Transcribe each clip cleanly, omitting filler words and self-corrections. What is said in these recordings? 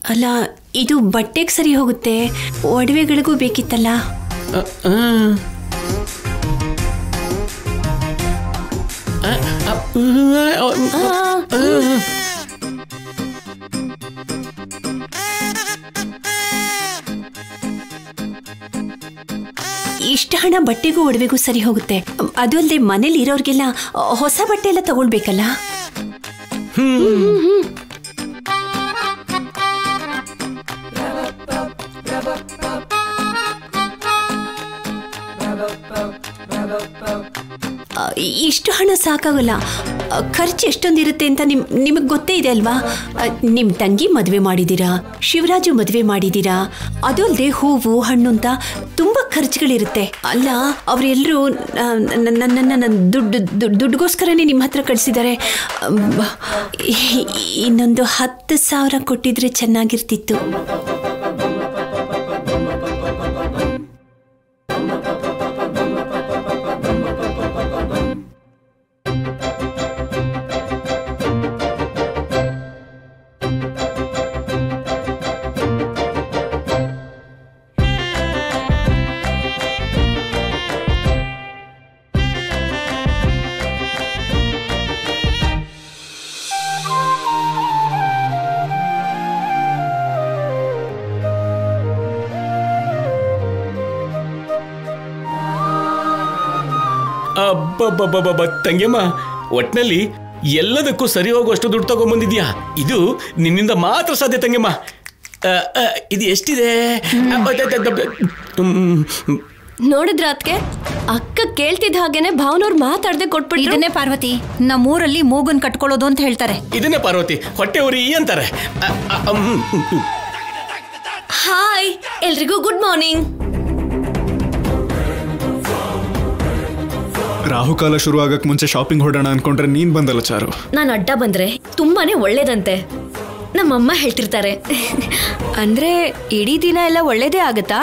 ಅಲ್ಲ, ಇದು ಬಟ್ಟೆಗೆ ಸರಿ ಹೋಗುತ್ತೆ, ಒಡವೆಗಳಿಗೂ ಬೇಕಿತ್ತಲ್ಲ. ಇಷ್ಟ ಹಣ ಬಟ್ಟೆಗೂ ಒಡವೆಗೂ ಸರಿ ಹೋಗುತ್ತೆ. ಅದು ಅಲ್ಲದೆ ಮನೇಲಿ ಇರೋರ್ಗೆಲ್ಲ ಹೊಸ ಬಟ್ಟೆ ಎಲ್ಲ ತಗೊಳ್ಬೇಕಲ್ಲ. ಇಷ್ಟು ಹಣ ಸಾಕಾಗಲ್ಲ. ಖರ್ಚು ಎಷ್ಟೊಂದಿರುತ್ತೆ ಅಂತ ನಿಮಗೆ ಗೊತ್ತೇ ಇದೆ ಅಲ್ವಾ? ನಿಮ್ಮ ತಂಗಿ ಮದುವೆ ಮಾಡಿದ್ದೀರಾ, ಶಿವರಾಜು ಮದುವೆ ಮಾಡಿದ್ದೀರಾ, ಅದು ಅಲ್ಲದೆ ಹೂವು ಹಣ್ಣು ಅಂತ ತುಂಬ ಖರ್ಚುಗಳಿರುತ್ತೆ. ಅಲ್ಲ, ಅವರೆಲ್ಲರೂ ನನ್ನ ದುಡ್ಡುಗೋಸ್ಕರನೇ ನಿಮ್ಮ ಹತ್ರ ಕಳಿಸಿದ್ದಾರೆ. ಇನ್ನೊಂದು 10,000 ಕೊಟ್ಟಿದ್ರೆ ಚೆನ್ನಾಗಿರ್ತಿತ್ತು. ತಂಗಿಯಮ್ಮ, ಒಟ್ನಲ್ಲಿ ಎಲ್ಲದಕ್ಕೂ ಸರಿ ಹೋಗುವಷ್ಟು ದುಡ್ಡು ತಗೊಂಡ್ಬಂದಿದ್ಯಾ. ಇದು ನಿನ್ನಿಂದ ಮಾತ್ರ ಸಾಧ್ಯ ತಂಗಿಯಮ್ಮ. ಇದು ಎಷ್ಟಿದೆ? ನೋಡಿದ್ರ ಅದಕ್ಕೆ ಅಕ್ಕ ಕೇಳ್ತಿದ್ದ ಹಾಗೇನೆ ಭಾವನವ್ರು ಮಾತಾಡದೆ ಕೊಟ್ಬಿಟ್ಟು. ಇದನ್ನೇ ಪಾರ್ವತಿ ನಮ್ಮೂರಲ್ಲಿ ಮೂಗನ್ ಕಟ್ಕೊಳ್ಳೋದು ಅಂತ ಹೇಳ್ತಾರೆ. ಇದನ್ನೇ ಪಾರ್ವತಿ ಹೊಟ್ಟೆ ಉರಿ ಅಂತಾರೆ. ಹಾಯ್ ಎಲ್ರಿಗೂ ಗುಡ್ ಮಾರ್ನಿಂಗ್. ರಾಹುಕಾಲ ಶುರು ಆಗಕ್ ಮುಂಚೆ ಶಾಪಿಂಗ್ ಹೊಡೋಣ ಅನ್ಕೊಂಡ್ರೆ ನೀನ್ ಬಂದಲ್ಲ ಚಾರು. ನಾನು ಅಡ್ಡ ಬಂದ್ರೆ ತುಂಬಾನೇ ಒಳ್ಳೇದಂತೆ ನಮ್ಮಮ್ಮ ಹೇಳ್ತಿರ್ತಾರೆ. ಅಂದ್ರೆ ಇಡೀ ದಿನ ಎಲ್ಲ ಒಳ್ಳೇದೇ ಆಗತ್ತಾ?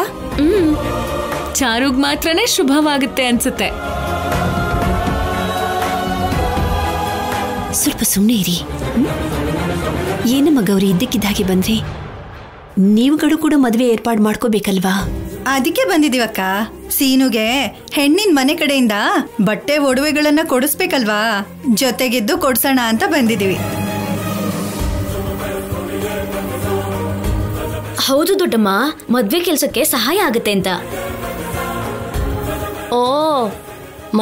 ಚಾರುಗ್ ಮಾತ್ರನೇ ಶುಭವಾಗುತ್ತೆ ಅನ್ಸುತ್ತೆ. ಸ್ವಲ್ಪ ಸುಮ್ಮನೆ ಇರಿ. ಏನಮ್ಮ ಗೌರಿ ಇದ್ದಕ್ಕಿದ್ದಾಗೆ ಬಂದ್ರಿ? ನೀವುಗಳು ಕೂಡ ಮದುವೆ ಏರ್ಪಾಡು ಮಾಡ್ಕೋಬೇಕಲ್ವಾ? ಅದಕ್ಕೆ ಬಂದಿದೀವಕ್ಕ. ಸೀನುಗೆ ಹೆಣ್ಣಿನ ಮನೆ ಕಡೆಯಿಂದ ಬಟ್ಟೆ ಒಡವೆಗಳನ್ನ ಕೊಡಿಸ್ಬೇಕಲ್ವಾ, ಜೊತೆಗಿದ್ದು ಕೊಡ್ಸೋಣ ಅಂತ ಬಂದಿದೀವಿ. ಹೌದು ದೊಡ್ಡಮ್ಮ, ಮದ್ವೆ ಕೆಲ್ಸಕ್ಕೆ ಸಹಾಯ ಆಗುತ್ತೆ ಅಂತ. ಓ,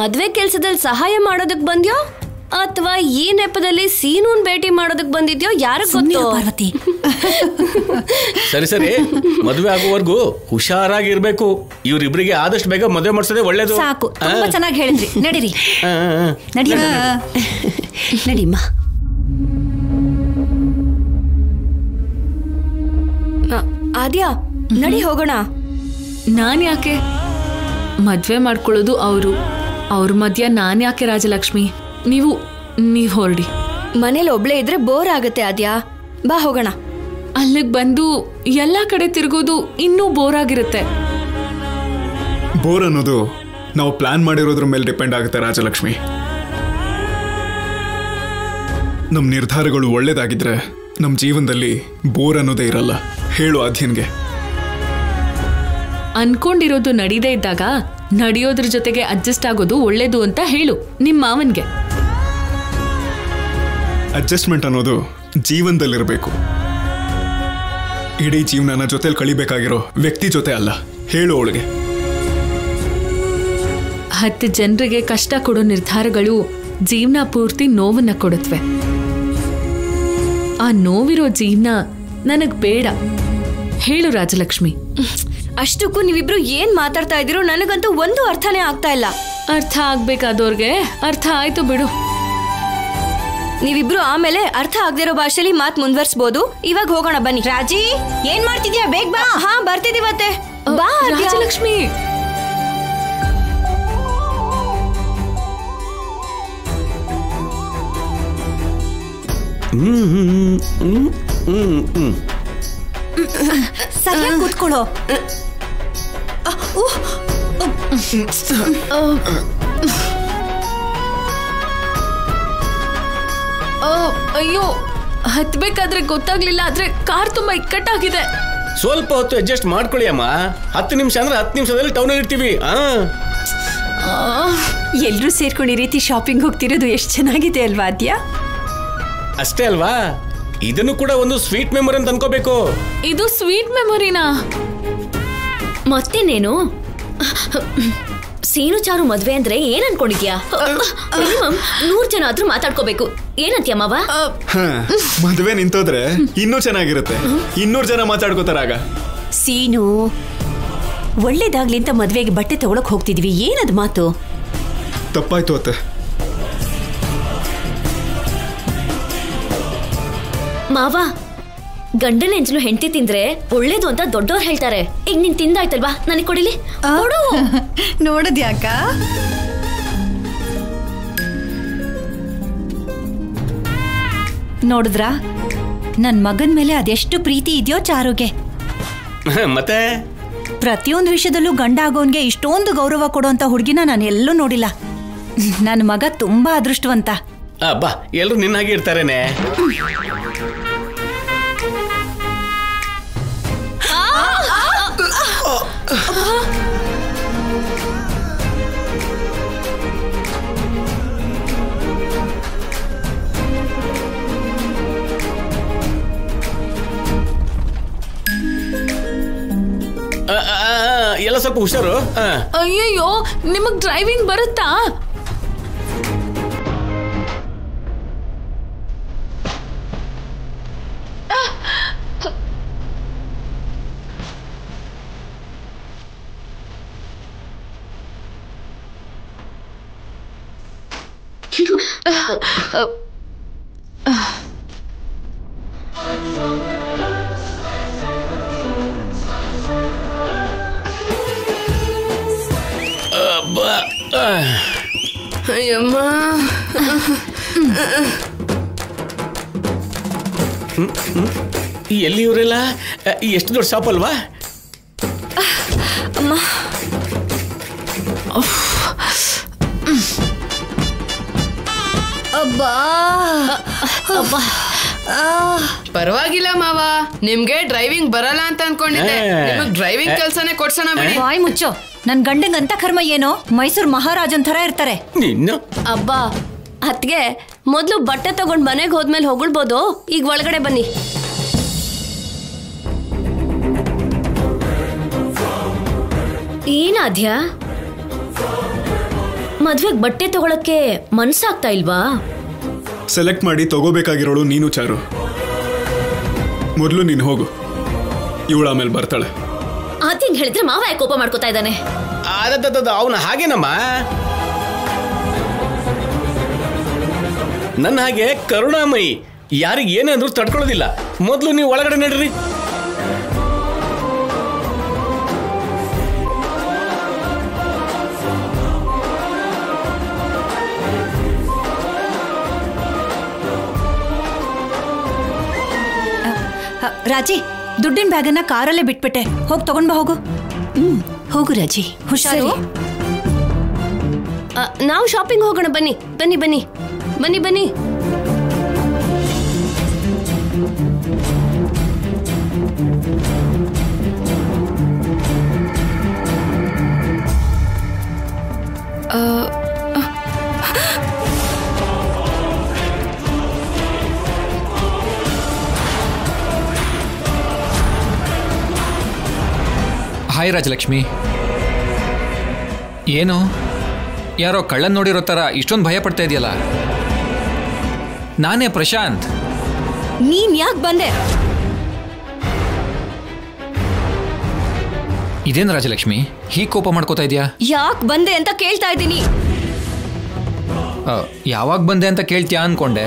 ಮದ್ವೆ ಕೆಲ್ಸದಲ್ಲಿ ಸಹಾಯ ಮಾಡೋದಕ್ ಬಂದ್ಯೋ ಅಥವಾ ಈ ನೆಪದಲ್ಲಿ ಸೀನೂನ್ ಭೇಟಿ ಮಾಡೋದಕ್ ಬಂದಿದ್ಯೋ ಯಾರಿಗ್ ಗೊತ್ತು? ಪಾರ್ವತಿ, ಸರಿ ಸರಿ, ಮದುವೆ ಆಗುವವರೆಗೂ ಹುಷಾರಾಗಿರ್ಬೇಕು. ಇವ್ರಿಬ್ರಿಗೆ ಆದಷ್ಟು ಬೇಗ ಮದುವೆ ಮಾಡಿಸೋದೇ ಒಳ್ಳೇದು. ಸಾಕು, ತುಂಬಾ ಚೆನ್ನಾಗಿ ಹೇಳಿದ್ರಿ. ನಡೀರಿ ನಡಿಮ್ಮ. ಆದ್ಯಾ, ನಡಿ ಹೋಗೋಣ. ನಾನ್ ಯಾಕೆ ಮದ್ವೆ ಮಾಡ್ಕೊಳ್ಳೋದು ಅವ್ರ ಮಧ್ಯ ನಾನ್ ಯಾಕೆ ರಾಜಲಕ್ಷ್ಮಿ? ನೀವು ಹೊರಡಿ. ಮನೇಲಿ ಒಬ್ಳೆ ಇದ್ರೆ ಬೋರ್ ಆಗತ್ತೆ ಆದ್ಯಾ, ಬಾ ಹೋಗೋಣ. ಅಲ್ಲಿಗೆ ಬಂದು ಎಲ್ಲಾ ಕಡೆ ತಿರುಗೋದು ಇನ್ನೂ ಬೋರ್ ಆಗಿರುತ್ತೆ. ಬೋರ್ ಅನ್ನೋದು ನಾವು ಪ್ಲಾನ್ ಮಾಡಿರೋದ್ರ ಮೇಲೆ ಡಿಪೆಂಡ್ ಆಗುತ್ತೆ ರಾಜಲಕ್ಷ್ಮಿ. ನಮ್ ನಿರ್ಧಾರಗಳು ಒಳ್ಳೇದಾಗಿದ್ರೆ ನಮ್ ಜೀವನದಲ್ಲಿ ಬೋರ್ ಅನ್ನೋದೇ ಇರಲ್ಲ. ಹೇಳು ಆದ್ಯನ್ಗೆ. ಅನ್ಕೊಂಡಿರೋದು ನಡೀದೇ ಇದ್ದಾಗ ನಡೆಯೋದ್ರ ಜೊತೆಗೆ ಅಡ್ಜಸ್ಟ್ ಆಗೋದು ಒಳ್ಳೇದು ಅಂತ ಹೇಳು ನಿಮ್ ಮಾವನ್ಗೆ. ಅಡ್ಜಸ್ಟ್ಮೆಂಟ್ ಅನ್ನೋದು ಜೀವನದಲ್ಲಿರಬೇಕು. ಇಡೀ ಜೀವನನ ಜೊತೆಲಿ ಕಳಿಬೇಕಾಗಿರೋ ವ್ಯಕ್ತಿ ಜೊತೆ ಅಲ್ಲ. ಹೇಳು ಅವಳಿಗೆ. 10 ಜನರಿಗೆ ಕಷ್ಟ ಕೊಡೋ ನಿರ್ಧಾರಗಳು ಜೀವನ ಪೂರ್ತಿ ನೋವನ್ನ ಕೊಡುತ್ತವೆ. ಆ ನೋವಿರೋ ಜೀವನ ನನಗ್ ಬೇಡ. ಹೇಳು ರಾಜಲಕ್ಷ್ಮಿ. ಅಷ್ಟಕ್ಕೂ ನೀವಿಬ್ರು ಏನ್ ಮಾತಾಡ್ತಾ ಇದ್ದೀರೋ ನನಗಂತೂ ಒಂದು ಅರ್ಥನೇ ಆಗ್ತಾ ಇಲ್ಲ. ಅರ್ಥ ಆಗ್ಬೇಕಾದವ್ರಿಗೆ ಅರ್ಥ ಆಯ್ತು ಬಿಡು. ನೀವಿಬ್ರು ಆಮೇಲೆ ಅರ್ಥ ಆಗದಿರೋ ಭಾಷೆಲಿ ಮಾತ್ ಮುಂದುವರ್ಸ್ಬೋದು. ಇವಾಗ ಹೋಗೋಣ ಬನ್ನಿ. ರಾಜಿ, ಏನ್ ಮಾಡ್ತಿದ್ಯಾ? ಬೇಗ ಬಾ. ಹಾ, ಬರ್ತಿದೀವತ್ತೆ. ಬಾ ರಾಜಲಕ್ಷ್ಮಿ. ಸರಿಯಾಗಿ ಕೂತ್ಕೊಳ್ಳೋ. ಅಯ್ಯೋ, ಹತ್ಬೇಕಾದ್ರೆ ಗೊತ್ತಾಗ್ಲಿಲ್ಲ, ಆದ್ರೆ ಕಾರ್ ತುಂಬಾ ಇಕ್ಕಟ್ಟಾಗಿದೆ. ಸ್ವಲ್ಪ ಹೊತ್ತು ಅಡ್ಜಸ್ಟ್ ಮಾಡ್ಕೊಳ್ಳಿ ಅಮ್ಮ. 10 ನಿಮಿಷ ಅಂದ್ರೆ 10 ನಿಮಿಷದಲ್ಲಿ ಟೌನಲ್ಲಿ ಇರ್ತೀವಿ. ಎಲ್ರೂ ಸೇರ್ಕೊಂಡು ಈ ರೀತಿ ಶಾಪಿಂಗ್ ಹೋಗ್ತಿರೋದು ಎಷ್ಟು ಚೆನ್ನಾಗಿದೆ ಅಲ್ವಾ ಆದ್ಯ? ಅಷ್ಟೇ ಅಲ್ವಾ, ಇದನ್ನು ಕೂಡ ಒಂದು ಸ್ವೀಟ್ ಮೆಮೊರಿ ಅಂತ ಅನ್ಕೋಬೇಕು. ಇದು ಸ್ವೀಟ್ ಮೆಮೊರಿನಾ? ಮತ್ತೇನೇನು? ಸೀನು ಚಾರು ಮದ್ವೆ ಅಂದ್ರೆ ಏನ್ ಅನ್ಕೊಂಡಿದ್ಯಾ? 100 ಜನ ಆದ್ರೂ ಮಾತಾಡ್ಕೋಬೇಕು. ಏನಂತ್ಯ ಮಾವ? ಮದುವೆ ನಿಂತೋದ್ರೆ ಇನ್ನೂ ಚೆನ್ನಾಗಿರುತ್ತೆ. 200 ಜನ ಮಾತಾಡ್ಕೋತಾರಾಗ. ಸೀನು, ಒಳ್ಳೇದಾಗ್ಲಿ ಅಂತ ಮದ್ವೆಗೆ ಬಟ್ಟೆ ತಗೊಳಕ್ ಹೋಗ್ತಿದ್ವಿ, ಏನದ್ ಮಾತು? ತಪ್ಪಾಯ್ತು ಅತ್ತೆ. ಮಾವ, ಗಂಡನ ಎಂಜಲು ಹೆಂಡತಿ ತಿಂದ್ರೆ ಒಳ್ಳೇದು ಅಂತ ದೊಡ್ಡವ್ರು ಹೇಳ್ತಾರೆ. ಈಗ ನೀನ್ ತಿಂದಾಯ್ತಲ್ವಾ, ನನಗೆ ಕೊಡಿಲಿ. ನೋಡದ್ಯಾಕ? ನೋಡಿದ್ರಾ ನನ್ ಮಗನ್ ಮೇಲೆ ಅದೆಷ್ಟು ಪ್ರೀತಿ ಇದೆಯೋ ಚಾರುಗೆ. ಮತ್ತೆ ಪ್ರತಿಯೊಂದು ವಿಷಯದಲ್ಲೂ ಗಂಡ ಆಗೋನ್ಗೆ ಇಷ್ಟೊಂದು ಗೌರವ ಕೊಡುವಂತ ಹುಡುಗಿನ ನಾನು ಎಲ್ಲೂ ನೋಡಿಲ್ಲ. ನನ್ನ ಮಗ ತುಂಬಾ ಅದೃಷ್ಟವಂತ. ಬಾ, ಎಲ್ರು ನಿನ್ನ ಹಾಗೆ ಇರ್ತಾರೇನೆ. ಎಲ್ಲ ಸ್ವಲ್ಪ ಹುಷಾರು. ಅಯ್ಯಯ್ಯೋ, ನಿಮಗ್ ಡ್ರೈವಿಂಗ್ ಬರುತ್ತಾ? ಅಯ್ಯಮ್ಮ, ಎಲ್ಲಿ ಇವರೆಲ್ಲ? ಎಷ್ಟು ದೊಡ್ಡ ಶಾಪ್ ಅಲ್ವಾ? ಪರವಾಗಿಲ್ಲ ಮಾವ, ನಿಮ್ಗೆ ಡ್ರೈವಿಂಗ್ ಬರಲ್ಲ ಅಂತ ಅನ್ಕೊಂಡಿದ್ದೆ. ನಿಮಗ್ ಡ್ರೈವಿಂಗ್ ಕೆಲಸನೇ ಕೊಡ್ಸೋಣ ಬಿಡಿ. ಬಾಯ್ ಮುಚ್ಚೋ. ನನ್ ಗಂಡಂಗ್ ಅಂತ ಕರ್ಮ ಏನೋ ಮೈಸೂರು ಮಹಾರಾಜನ್ ತರ ಇರ್ತಾರೆ. ಅಬ್ಬಾ ಅತ್ಗೆ, ಮೊದ್ಲು ಬಟ್ಟೆ ತಗೊಂಡ್ ಮನೆಗೆ ಹೋದ್ಮೇಲೆ ಹೊಗಳ್ಬೋದು. ಈಗ ಒಳಗಡೆ ಬನ್ನಿ. ಏನಾದ್ಯ, ಮದ್ವೆಗ್ ಬಟ್ಟೆ ತಗೊಳಕ್ಕೆ ಮನ್ಸಾಗ್ತಾ ಇಲ್ವಾ? ಸೆಲೆಕ್ಟ್ ಮಾಡಿ ತಗೋಬೇಕಾಗಿರೋಳು ನೀನು ಚಾರು. ಮೊದಲು ನೀನು ಹೋಗು, ಇವಳು ಆಮೇಲೆ ಬರ್ತಾಳೆ. ಅದಿಂಗ್ ಹೇಳಿದ್ರೆ ಮಾವ ಯಾಕೆ ಕೋಪ ಮಾಡ್ಕೋತಾ ಇದ್ದಾನೆ? ಅವನ ಹಾಗೇನಮ್ಮ, ನನ್ನ ಹಾಗೆ ಕರುಣಾಮಯಿ, ಯಾರಿಗೆ ಏನೇ ಅಂದ್ರೂ ತಡ್ಕೊಳ್ಳೋದಿಲ್ಲ. ಮೊದಲು ನೀವು ಒಳಗಡೆ ನಡ್ರಿ. ರಾಜಿ, ದುಡ್ಡಿನ ಬ್ಯಾಗನ್ನ ಕಾರಲ್ಲೇ ಬಿಟ್ಬಿಟ್ಟೆ, ಹೋಗಿ ತಗೊಂಡ್ ಬಾ. ಹೋಗು. ಹೋಗು ರಾಜಿ, ಹುಷಾರು. ನಾವು ಶಾಪಿಂಗ್ ಹೋಗೋಣ. ಬನ್ನಿ ಬನ್ನಿ ಬನ್ನಿ ಬನ್ನಿ ಬನ್ನಿ. ಹಾಯ್ ರಾಜಲಕ್ಷ್ಮಿ. ಏನು, ಯಾರೋ ಕಳ್ಳನ್ ನೋಡಿರೋ ಥರ ಇಷ್ಟೊಂದು ಭಯ ಪಡ್ತಾ ಇದೆಯಲ್ಲ? ನಾನೇ ಪ್ರಶಾಂತ್. ನೀನ್ ಯಾಕೆ ಬಂದೆ? ಇದೇನು ರಾಜಲಕ್ಷ್ಮಿ, ಹೀಗೆ ಕೋಪ ಮಾಡ್ಕೋತಾ ಇದೆಯಾ? ಯಾಕೆ ಬಂದೆ ಅಂತ ಕೇಳ್ತಾ ಇದ್ದೀನಿ. ಯಾವಾಗ ಬಂದೆ ಅಂತ ಕೇಳ್ತೀಯಾ ಅನ್ಕೊಂಡೆ.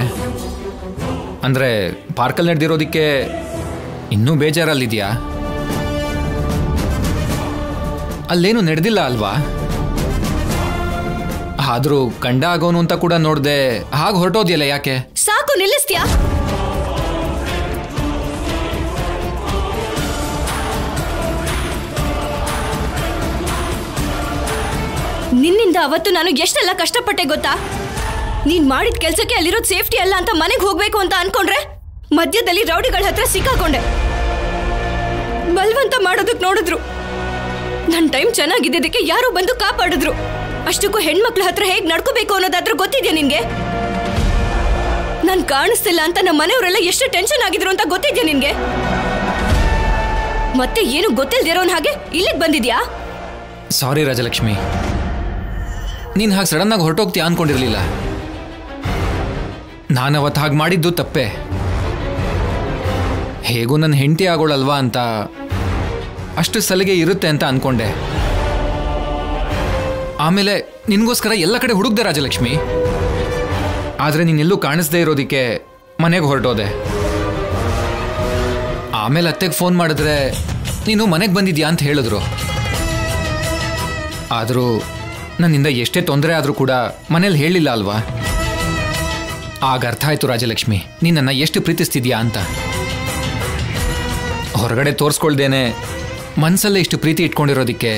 ಅಂದರೆ ಪಾರ್ಕಲ್ಲಿ ನಡೆದಿರೋದಕ್ಕೆ ಇನ್ನೂ ಬೇಜಾರಲ್ಲಿದೆಯಾ? ಅಲ್ಲೇನು ನಡೆದಿಲ್ಲ ಅಲ್ವಾ? ಆದ್ರೂ ಗಂಡ ಆಗೋನು ಅಂತ ಕೂಡ ನೋಡ್ದೆ ಹಾಗೆ ಹೊರಟೋದಿಯಲ್ಲ, ಯಾಕೆ? ಸಾಕು, ನಿಲ್ಲಿಸ್ತೀಯಾ? ನಿನ್ನಿಂದ ಅವತ್ತು ನಾನು ಎಷ್ಟೆಲ್ಲ ಕಷ್ಟಪಟ್ಟೆ ಗೊತ್ತಾ? ನೀನ್ ಮಾಡಿದ ಕೆಲ್ಸಕ್ಕೆ ಅಲ್ಲಿರೋದು ಸೇಫ್ಟಿ ಅಲ್ಲ ಅಂತ ಮನೆಗೆ ಹೋಗ್ಬೇಕು ಅಂತ ಅನ್ಕೊಂಡ್ರೆ ಮಧ್ಯದಲ್ಲಿ ರೌಡಿಗಳ ಹತ್ರ ಸಿಕ್ಕಾಕೊಂಡೆ. ಬಲವಂತ ಮಾಡೋದಕ್ ನೋಡಿದ್ರು. ನನ್ನ ಟೈಮ್ ಚೆನ್ನಾಗಿದ್ದಕ್ಕೆ ಯಾರೋ ಬಂದು ಕಾಪಾಡಿದ್ರು. ಅಷ್ಟಕ್ಕೂ ಹೆಣ್ಮಕ್ಳ ಹತ್ರ ಹೇಗ್ ನಡ್ಕೋಬೇಕು ಅನ್ನೋದಾದ್ರೂ ಗೊತ್ತಿದ್ಯಾ ನಿನ್ಗೆ? ನಾನ್ ಕಾಣಿಸ್ತಿಲ್ಲ ಅಂತ ನಮ್ಮ ಮನೆಯವರೆಲ್ಲ ಎಷ್ಟು ಟೆನ್ಷನ್ ಆಗಿದ್ರು ಅಂತ ಗೊತ್ತಿದ್ಯಾ ನಿನ್ಗೆ? ಮತ್ತೆ ಏನು ಗೊತ್ತಿಲ್ದಿರೋನ್ ಹಾಗೆ ಇಲ್ಲಿಗೆ ಬಂದಿದ್ಯಾ? ಸಾರಿ ರಾಜಲಕ್ಷ್ಮಿ, ನೀನ್ ಹಾಗೆ ಸಡನ್ ಆಗಿ ಹೊರಟೋಗ್ತೀಯ ಅನ್ಕೊಂಡಿರ್ಲಿಲ್ಲ. ನಾನವತ್ತು ಹಾಗೆ ಮಾಡಿದ್ದು ತಪ್ಪೆ. ಹೇಗೂ ನನ್ನ ಹೆಂಡತಿ ಆಗೋಳಲ್ವಾ ಅಂತ ಅಷ್ಟು ಸಲಿಗೆ ಇರುತ್ತೆ ಅಂತ ಅನ್ಕೊಂಡೆ. ಆಮೇಲೆ ನಿನ್ಗೋಸ್ಕರ ಎಲ್ಲ ಕಡೆ ಹುಡುಕ್ದೆ ರಾಜಲಕ್ಷ್ಮಿ. ಆದರೆ ನೀನೆಲ್ಲೂ ಕಾಣಿಸ್ದೇ ಇರೋದಕ್ಕೆ ಮನೆಗೆ ಹೊರಟೋದೆ. ಆಮೇಲೆ ಅತ್ತೆಗೆ ಫೋನ್ ಮಾಡಿದ್ರೆ ನೀನು ಮನೆಗೆ ಬಂದಿದ್ಯಾ ಅಂತ ಹೇಳಿದ್ರು. ಆದರೂ ನನ್ನಿಂದ ಎಷ್ಟೇ ತೊಂದರೆ ಆದರೂ ಕೂಡ ಮನೇಲಿ ಹೇಳಿಲ್ಲ ಅಲ್ವಾ? ಆಗ ಅರ್ಥ ಆಯ್ತು ರಾಜಲಕ್ಷ್ಮಿ, ನೀನನ್ನು ಎಷ್ಟು ಪ್ರೀತಿಸ್ತಿದ್ಯಾ ಅಂತ. ಹೊರಗಡೆ ತೋರಿಸ್ಕೊಳ್ದೇನೆ ಮನಸ್ಸಲ್ಲೇ ಇಷ್ಟು ಪ್ರೀತಿ ಇಟ್ಕೊಂಡಿರೋದಕ್ಕೆ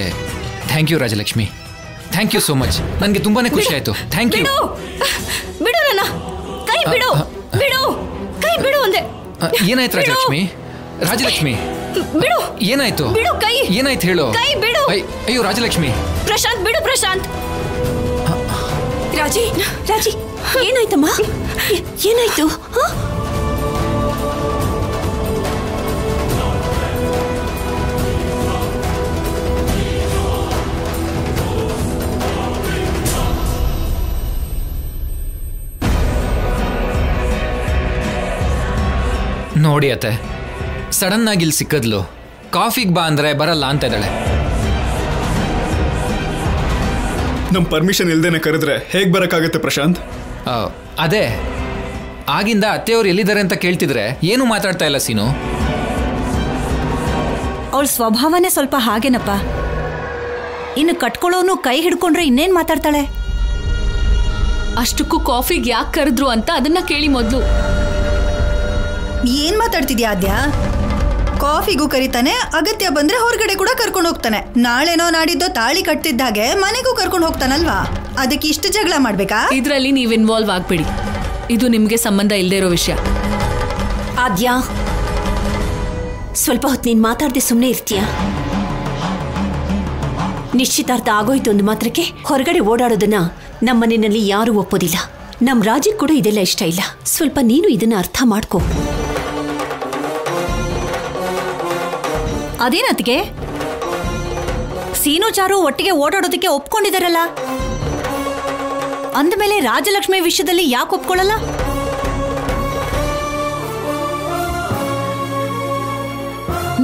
thank you Rajalakshmi. Thank you so much. ನನಗೆ ತುಂಬಾನೇ ಖುಷಿ ಆಯ್ತು. Thank you. ಬಿಡು ನನ್ನ ಕೈ, ಬಿಡು ಬಿಡು ಕೈ, ಬಿಡು ಒಂದೇ. ಏನಾಯ್ತು ರಾಜಲಕ್ಷ್ಮಿ? ರಾಜಲಕ್ಷ್ಮಿ ಬಿಡು. ಏನಾಯ್ತು? ಬಿಡು ಕೈ. ಏನಾಯ್ತು ಹೇಳು? ಕೈ ಬಿಡು. ಅಯ್ಯೋ ರಾಜಲಕ್ಷ್ಮಿ. ಪ್ರಶಾಂತ್ ಬಿಡು. ಪ್ರಶಾಂತ್. ರಾಜಿ, ರಾಜಿ ಏನಾಯ್ತಮ್ಮ? ಏನಾಯ್ತು? ನೋಡಿ ಅತ್ತೆ, ಸಡನ್ ಆಗಿ ಇಲ್ಲಿ ಸಿಕ್ಕದ್ಲು. ಕಾಫಿಗೆ ಬಾ ಅಂದ್ರೆ ಬರಲ್ಲ ಅಂತ ಇದ್ದಾಳೆ. ನಮ್ ಪರ್ಮಿಷನ್ ಇಲ್ದೇನೆ ಕರೆದ್ರೆ ಹೇಗ್ ಬರಕ್ಕಾಗತ್ತೆ ಪ್ರಶಾಂತ್? ಅದೇ ಆಗಿಂದ ಅತ್ತೆಯವ್ರು ಎಲ್ಲಿದ್ದಾರೆ ಅಂತ ಕೇಳ್ತಿದ್ರೆ ಏನು ಮಾತಾಡ್ತಾ ಇಲ್ಲ ಸೀನು. ಅವಳ ಸ್ವಭಾವನೇ ಸ್ವಲ್ಪ ಹಾಗೇನಪ್ಪ. ಇನ್ನು ಕಟ್ಕೊಳ್ಳೋನು ಕೈ ಹಿಡ್ಕೊಂಡ್ರೆ ಇನ್ನೇನ್ ಮಾತಾಡ್ತಾಳೆ? ಅಷ್ಟಕ್ಕೂ ಕಾಫಿಗೆ ಯಾಕೆ ಕರೆದ್ರು ಅಂತ ಅದನ್ನ ಕೇಳಿ ಮೊದಲು. ಏನ್ ಮಾತಾಡ್ತಿದ್ಯಾ ಆದ್ಯಾ? ಕಾಫಿಗೂ ಕರಿತಾನೆ, ಅಗತ್ಯ ಬಂದ್ರೆ ಹೊರಗಡೆ ಕೂಡ ಕರ್ಕೊಂಡು ಹೋಗ್ತಾನೆ. ನಾಳೆನೋ ನಾಡಿದ್ದೋ ತಾಳಿ ಕಟ್ತಿದ್ದಾಗೆ ಮನೆಗೂ ಕರ್ಕೊಂಡು ಹೋಗ್ತಾನಲ್ವಾ? ಅದಕ್ಕೆ ಇಷ್ಟು ಜಗಳ ಮಾಡ್ಬೇಕಾ? ಇದ್ರಲ್ಲಿ ನೀವು ಇನ್ವಾಲ್ವ್ ಆಗ್ಬೇಡಿ. ಇದು ನಿಮ್ಗೆ ಸಂಬಂಧ ಇಲ್ಲದೆ ಇರೋ ವಿಷಯ. ಆದ್ಯಾ, ಸ್ವಲ್ಪ ಹೊತ್ತು ನೀನ್ ಮಾತಾಡದೆ ಸುಮ್ಮನೆ ಇರ್ತೀಯಾ? ನಿಶ್ಚಿತಾರ್ಥ ಆಗೋಯ್ತು ಒಂದು ಮಾತ್ರಕ್ಕೆ ಹೊರಗಡೆ ಓಡಾಡೋದನ್ನ ನಮ್ಮನೆಯಲ್ಲಿ ಯಾರೂ ಒಪ್ಪೋದಿಲ್ಲ. ನಮ್ ರಾಜಿಗೆ ಕೂಡ ಇದೆಲ್ಲ ಇಷ್ಟ ಇಲ್ಲ. ಸ್ವಲ್ಪ ನೀನು ಇದನ್ನ ಅರ್ಥ ಮಾಡ್ಕೋ. ಅದೇನತ್ತಿಗೆ? ಸೀನು ಚಾರು ಒಟ್ಟಿಗೆ ಓಡಾಡೋದಕ್ಕೆ ಒಪ್ಕೊಂಡಿದಾರಲ್ಲ, ಅಂದಮೇಲೆ ರಾಜಲಕ್ಷ್ಮಿ ವಿಷಯದಲ್ಲಿ ಯಾಕೆ ಒಪ್ಕೊಳ್ಳಲ್ಲ?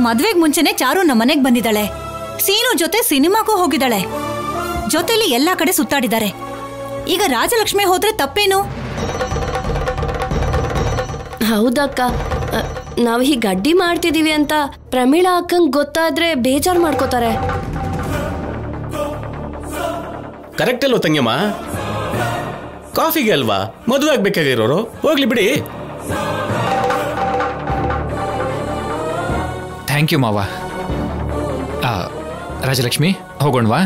ಮದ್ವೆಗ್ ಮುಂಚೆನೆ ಚಾರು ನಮ್ಮ ಮನೆಗ್ ಬಂದಿದ್ದಾಳೆ. ಸೀನು ಜೊತೆ ಸಿನಿಮಾಗೂ ಹೋಗಿದ್ದಾಳೆ. ಜೊತೆಲಿ ಎಲ್ಲಾ ಕಡೆ ಸುತ್ತಾಡಿದ್ದಾರೆ. ಈಗ ರಾಜಲಕ್ಷ್ಮಿ ಹೋದ್ರೆ ತಪ್ಪೇನು? ಹೌದಕ್ಕ, ನಾವು ಹೀಗೆ ಅಡ್ಡಿ ಮಾಡ್ತಿದೀವಿ ಅಂತ ಪ್ರಮೀಳಾ ಅಕ್ಕಂಗೆ ಗೊತ್ತಾದ್ರೆ ಬೇಜಾರು ಮಾಡ್ಕೋತಾರೆ. ಕರೆಕ್ಟ್ ಅಲ್ವ ತಂಗಿಯಮ್ಮ? ಕಾಫಿಗೆ ಅಲ್ವಾ ಮದುವೆ ಆಗ್ಬೇಕಾಗಿರೋರು, ಹೋಗ್ಲಿ ಬಿಡಿ. ಥ್ಯಾಂಕ್ ಯು ಮಾವ. ರಾಜಲಕ್ಷ್ಮಿ ಹೋಗೋಣವಾ?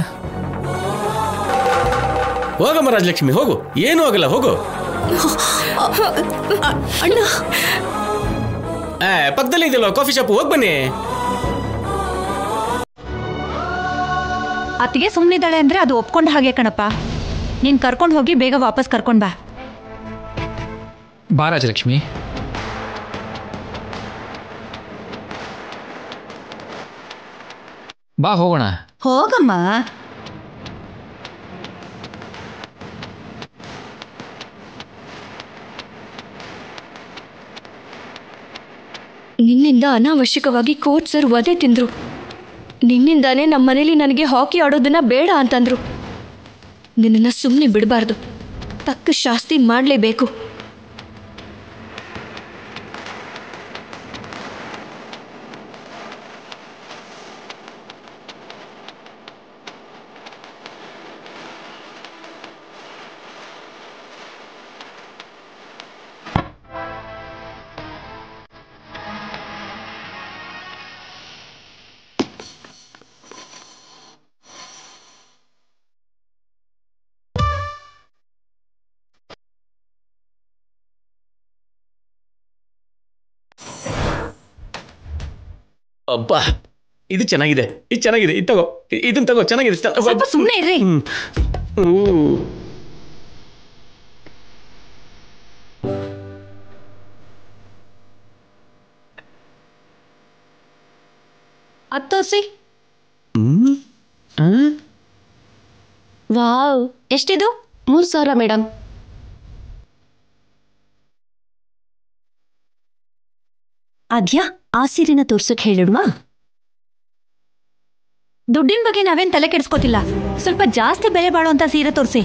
ಹೋಗಮ್ಮ ರಾಜಲಕ್ಷ್ಮಿ, ಹೋಗು, ಏನೂ ಆಗಲ್ಲ, ಹೋಗು. ಅಣ್ಣ, ಪಕ್ಕದಲ್ಲಿ ಇದೆಯಲ್ಲ ಕಾಫಿ ಶಾಪ್, ಹೋಗಿ ಬನ್ನಿ. ಅತ್ತಿಗೆ ಸುಮ್ಮನಿದ್ದಾಳೆ ಅಂದ್ರೆ ಅದು ಒಪ್ಕೊಂಡ ಹಾಗೆ ಕಣಪ್ಪ. ನೀನ್ ಕರ್ಕೊಂಡು ಹೋಗಿ ಬೇಗ ವಾಪಸ್ ಕರ್ಕೊಂಡ್ ಬಾ. ಬಾ ರಾಜಲಕ್ಷ್ಮಿ. ಬಾ ಹೋಗೋಣ. ಹೋಗಮ್ಮ. ನಿನ್ನಿಂದ ಅನಾವಶ್ಯಕವಾಗಿ ಕೋಚ್ ಸರ್ ವಧೆ ತಿಂದ್ರು. ನಿನ್ನಿಂದಾನೇ ನಮ್ಮ ಮನೇಲಿ ನನಗೆ ಹಾಕಿ ಆಡೋದನ್ನ ಬೇಡ ಅಂತಂದ್ರು. ನಿನ್ನನ್ನು ಸುಮ್ಮನೆ ಬಿಡಬಾರ್ದು, ತಕ್ಕ ಶಾಸ್ತಿ ಮಾಡಲೇಬೇಕು. ಅಬ್ಬಾ ಇದು ಚೆನ್ನಾಗಿದೆ, ಇದು ಚೆನ್ನಾಗಿದೆ, ಇದು ತಗೋ, ಇದನ್ನ ತಗೋ, ಚೆನ್ನಾಗಿದೆ. ಸ್ವಲ್ಪ ಸುಮ್ಮನೆ ಇರ್ರಿ. ತೋರ್ಸಿ. ವಾವ್, ಎಷ್ಟಿದು? 3,000 ಮೇಡಮ್. ಆದ್ಯಾ, ಆ ಸೀರೆನ ತೋರ್ಸಕ್ ಹೇಳಿಡ್ವಾ? ದುಡ್ಡಿನ ಬಗ್ಗೆ ನಾವೇನ್ ತಲೆ ಕೆಡಿಸ್ಕೋತಿಲ್ಲ. ಸ್ವಲ್ಪ ಜಾಸ್ತಿ ಬೆಲೆ ಬಾಳುವಂತ ಸೀರೆ ತೋರಿಸಿ.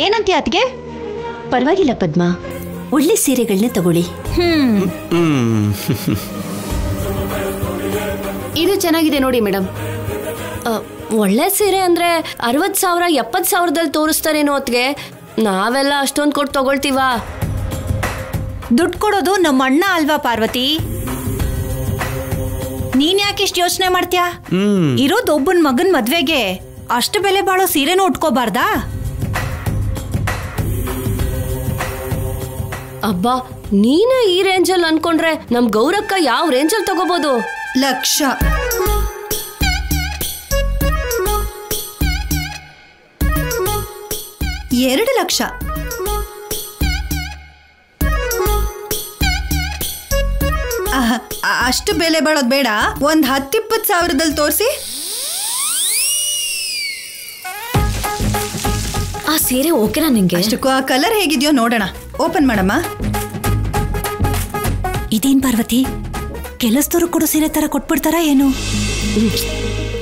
ಏನಂತೀಯ ಅತ್ಗೆ? ಪರವಾಗಿಲ್ಲ ಪದ್ಮ, ಒಳ್ಳೆ ಸೀರೆಗಳನ್ನ ತಗೊಳ್ಳಿ. ಇದು ಚೆನ್ನಾಗಿದೆ ನೋಡಿ ಮೇಡಮ್. ಒಳ್ಳೆ ಸೀರೆ ಅಂದ್ರೆ 60,000 70,000ದಲ್ಲಿ ತೋರಿಸ್ತಾರೇನೋ ಹೊತ್ಗೆ. ನಾವೆಲ್ಲ ಅಷ್ಟೊಂದು ಕೊಟ್ಟು ತಗೊಳ್ತೀವಾ? ದುಡ್ಡು ಕೊಡೋದು ನಮ್ಮ ಅಣ್ಣ ಅಲ್ವಾ ಪಾರ್ವತಿ? ನೀನ್ ಯಾಕೆ ಇಷ್ಟು ಯೋಚನೆ ಮಾಡ್ತೀಯಾ? ಇರೋದು ಒಬ್ಬನ್ ಮಗನ್ ಮದ್ವೆಗೆ ಅಷ್ಟು ಬೆಲೆ ಬಾಳೋ ಸೀರೆನೂ ಉಟ್ಕೋಬಾರ್ದಾ? ಅಬ್ಬಾ, ನೀನೇ ಈ ರೇಂಜಲ್ಲಿ ಅನ್ಕೊಂಡ್ರೆ ನಮ್ ಗೌರಕ್ಕ ಯಾವ ರೇಂಜಲ್ಲಿ ತಗೋಬಹುದು? 1,00,000. $2,00,000. ಅಷ್ಟು ಬೆಲೆ ಬಾಳೋದು ಬೇಡ, ಒಂದ್ 10-20,000ದಲ್ಲಿ ತೋರಿಸಿ. ಆ ಸೀರೆ ಓಕೆನಾ ನಿಂಗೆ? ಅಷ್ಟಕ್ಕೂ ಆ ಕಲರ್ ಹೇಗಿದೆಯೋ ನೋಡೋಣ. ಓಪನ್ ಮಾಡಮ್ಮ. ಇದೇನ್ ಪಾರ್ವತಿ, ಕೆಲಸದವ್ರು ಕೊಡೋ ಸೀರೆ ತರ ಕೊಟ್ಬಿಡ್ತಾರ ಏನು?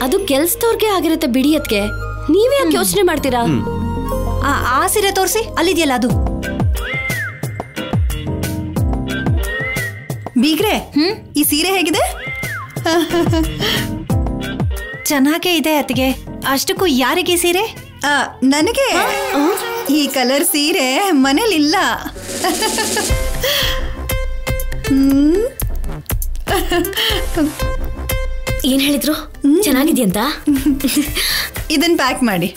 ಅದು ಕೆಲ್ಸದವ್ರಿಗೆ ಆಗಿರುತ್ತೆ ಬಿಡಿ. ಅದ್ಕೆ ನೀವೇ ಯಾಕೆ ಯೋಚನೆ ಮಾಡ್ತೀರಾ? ಆ ಸೀರೆ ತೋರಿಸಿ, ಅಲ್ಲಿದೆಯಲ್ಲ ಅದು. ಬೀಗ್ರೆ, ಈ ಸೀರೆ ಹೇಗಿದೆ? ಚೆನ್ನಾಗೇ ಇದೆ ಅತ್ತಿಗೆ. ಅಷ್ಟಕ್ಕೂ ಯಾರಿಗೆ ಸೀರೆ? ನನಗೆ. ಈ ಕಲರ್ ಸೀರೆ ಮನೇಲಿಲ್ಲ. ಏನ್ ಹೇಳಿದ್ರು? ಚೆನ್ನಾಗಿದೆಯಂತ? ಇದನ್ನ ಪ್ಯಾಕ್ ಮಾಡಿ.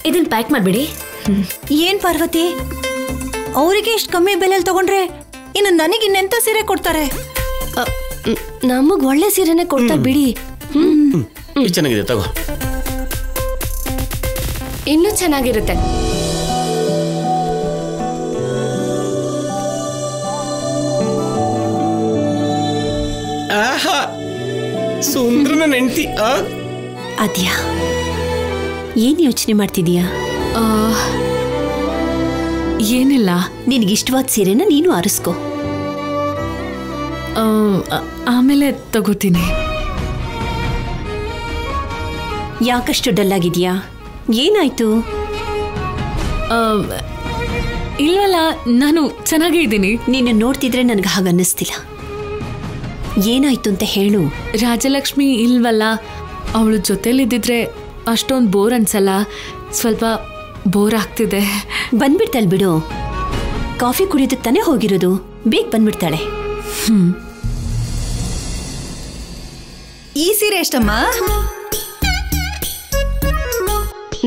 ಇದನ್ನ ಪ್ಯಾಕ್ ಮಾಡ್ಬಿಡಿ. ಏನ್ ಪಾರ್ವತಿ, ಅವರಿಗೆ ಇಷ್ಟು ಕಮ್ಮಿ ಬೆಲೆಯಲ್ಲಿ ತಗೊಂಡ್ರೆ ಇನ್ನು ನನಗೆ ಇನ್ನೆಂತ ಸೀರೆ ಕೊಡ್ತಾರೆ? ನಮಗ್ ಒಳ್ಳೆ ಸೀರೆನೆ ಕೊಡ್ತಾರೆ ಬಿಡಿ. ಚೆನ್ನಾಗಿದೆ, ತಗೋ. ಇನ್ನೂ ಚೆನ್ನಾಗಿರುತ್ತೆ. ಆಹಾ, ಸುಂದ್ರನ ನೆಂಟಿ. ಆದ್ಯಾ, ಏನ್ ಯೋಚನೆ ಮಾಡ್ತಿದೀಯಾ? ಏನಿಲ್ಲ, ನಿನಗಿಷ್ಟವಾದ ಸೀರೆನ ನೀನು ಆರಿಸ್ಕೋ. ಆಮೇಲೆ ತಗೋತೀನಿ. ಯಾಕಷ್ಟು ಡಲ್ ಆಗಿದ್ಯಾ? ಏನಾಯ್ತು? ಇಲ್ವಲ್ಲ, ನಾನು ಚೆನ್ನಾಗೇ ಇದ್ದೀನಿ. ನೀನು ನೋಡ್ತಿದ್ರೆ ನನಗೆ ಹಾಗನ್ನಿಸ್ತಿಲ್ಲ. ಏನಾಯ್ತು ಅಂತ ಹೇಳು. ರಾಜಲಕ್ಷ್ಮಿ ಇಲ್ವಲ್ಲ, ಅವಳು ಜೊತೆಲಿದ್ದಿದ್ರೆ ಅಷ್ಟೊಂದು ಬೋರ್ ಅನ್ಸಲ್ಲ. ಸ್ವಲ್ಪ ಬೋರ್ ಆಗ್ತಿದೆ. ಬಂದ್ಬಿಡ್ತಾಳೆ ಬಿಡು. ಕಾಫಿ ಕುಡಿಯೋದಕ್ಕೆ ತಾನೇ ಹೋಗಿರೋದು, ಬೇಗ ಬಂದ್ಬಿಡ್ತಾಳೆ. ಈ ಸೀರೆ ಎಷ್ಟಮ್ಮ?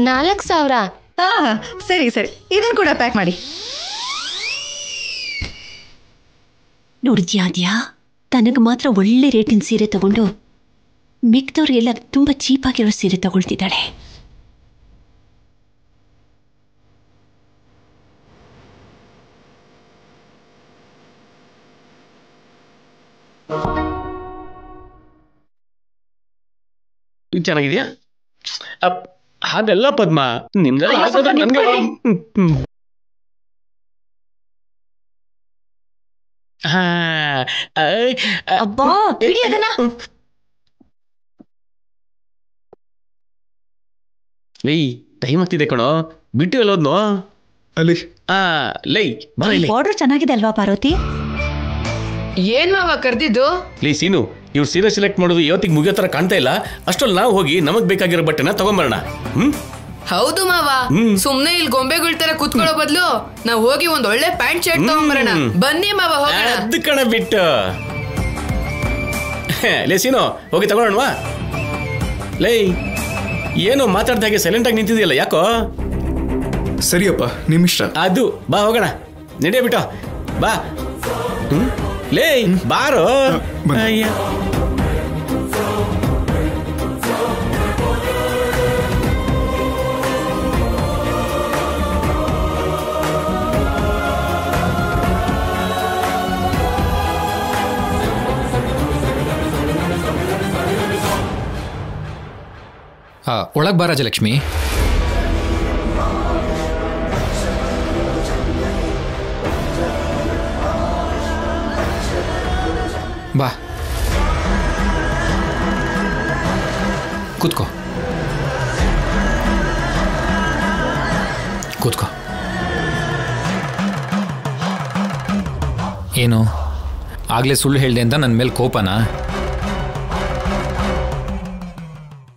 4,000. ಸರಿ ಸರಿ, ಇದನ್ನ ಕೂಡ ಪ್ಯಾಕ್ ಮಾಡಿ. ನೋಡಿದ್ಯಾ ಆದ್ಯಾ, ತನಗೆ ಮಾತ್ರ ಒಳ್ಳೆ ರೇಟಿನ ಸೀರೆ ತಗೊಂಡು ಮಿಕ್ದವ್ರಿಗೆಲ್ಲ ತುಂಬಾ ಚೀಪ್ ಆಗಿರೋ ಸೀರೆ ತಗೊಳ್ತಿದ್ದಾಳೆ. ಚೆನ್ನಾಗಿದ್ಯಾ? ಹಾಗೆಲ್ಲ ಪದ್ಮ, ನಿಮ್ದೆಲ್ಲ ಅಬ್ಬಾ, ಬಿಡಿ ಅದನ್ನ. ಟೈಮ್ ಆಗ್ತಿದೆ ಕಣೋ, ಬಿಟ್ಟು ಎಲ್ಲೋದ್ನೋ ಅಲ್ಲಿ. ಲೈ ಬರ ಇಲ್ಲಿ. ಬಾರ್ಡರ್ ಚೆನ್ನಾಗಿದೆ ಅಲ್ವಾ ಪಾರ್ವತಿ? ಏನ್ ಮಾವ ಕರ್ದಿದ್ದು? ಲೇ ಸೀನು, ಇವ್ರು ಸೀರೆ ಸೆಲೆಕ್ಟ್ ಮಾಡೋದು ಇವತ್ತಿಗೆ ಮುಗಿಯೋ ತರ ಕಾಣ್ತಾ ಇಲ್ಲ. ಅಷ್ಟೊಲ್ಲಿ ನಾವು ಹೋಗಿ ನಮಗ್ ಬೇಕಾಗಿರೋ ಬಟ್ಟೆನ ತಗೊಂಬರೋಣ. ಹೌದು ಮಾವ, ಸುಮ್ನೆ ಇಲ್ಲಿ ಗೊಂಬೆಗಳ ತರ ಕೂತ್ಕೊಳ್ಳೋ ಬದ್ಲು ನಾವ್ ಹೋಗಿ ಒಂದ್ ಒಳ್ಳೆ ಪ್ಯಾಂಟ್ ಶರ್ಟ್ ತಗೊಂಬರೋಣ. ಬನ್ನಿ ಮಾವ, ಹೋಗೋಣ. ಅದ್ ಕಣ ಬಿಟ್ಟು. ಲೇ ಸೀನು, ಹೋಗಿ ತಗೊಳ್ಳೋಣವಾ? ಲೇ, ಏನೋ ಮಾತಾಡ್ದ ಹಾಗೆ ಸೈಲೆಂಟ್ ಆಗಿ ನಿಂತಿದೆಯಲ್ಲ, ಯಾಕೋ? ಸರಿಯಪ್ಪ, ನಿಮ್ಮಿಷ್ಟ. ಅದು ಬಾ ಹೋಗೋಣ. ನಡೆಯ ಬಿಟ್ಟು ಬಾ. ಲೇ ಬಾರೋ. ಅಯ್ಯ ಒಳಗೆ ಬಾ ರಾಜಲಕ್ಷ್ಮಿ. ಬಾ ಕೂತ್ಕೋ ಕೂತ್ಕೋ. ಏನು ಆಗಲೇ ಸುಳ್ಳು ಹೇಳಿದೆ ಅಂತ ನನ್ನ ಮೇಲೆ ಕೋಪನಾ?